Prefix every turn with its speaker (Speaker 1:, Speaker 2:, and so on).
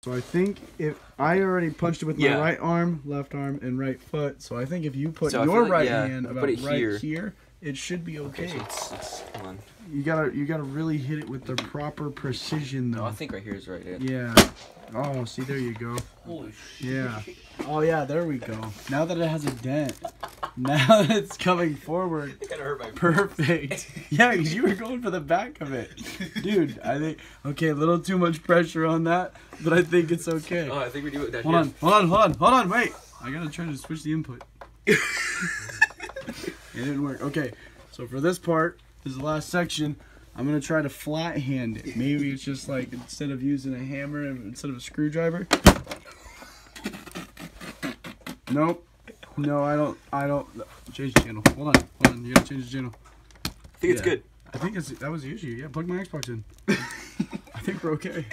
Speaker 1: So I think if I already punched it with my right arm, left arm, and right foot. So I think if you put your right hand about right here, it should be okay.
Speaker 2: So it's, come on.
Speaker 1: You gotta really hit it with the proper precision though.
Speaker 2: Oh, I think right here is right.
Speaker 1: Yeah. Oh, see, there you go.
Speaker 2: Holy shit.
Speaker 1: Yeah. Oh yeah, there we go. Now that it has a dent, now that it's coming forward.
Speaker 2: It kinda hurt my
Speaker 1: perfect. Yeah, because you were going for the back of it, dude. I think a little too much pressure on that, but I think it's okay.
Speaker 2: Oh, I think we do it that.
Speaker 1: Hold on, wait. I gotta try to switch the input. It didn't work. Okay, so for this part, this is the last section. I'm gonna try to flat hand it. Maybe it's just like instead of using a hammer and instead of a screwdriver. Nope. No, I don't. Change the channel. Hold on. You gotta change the channel.
Speaker 2: I think it's good.
Speaker 1: I think that was the issue. Yeah, plug my Xbox in. I think we're okay.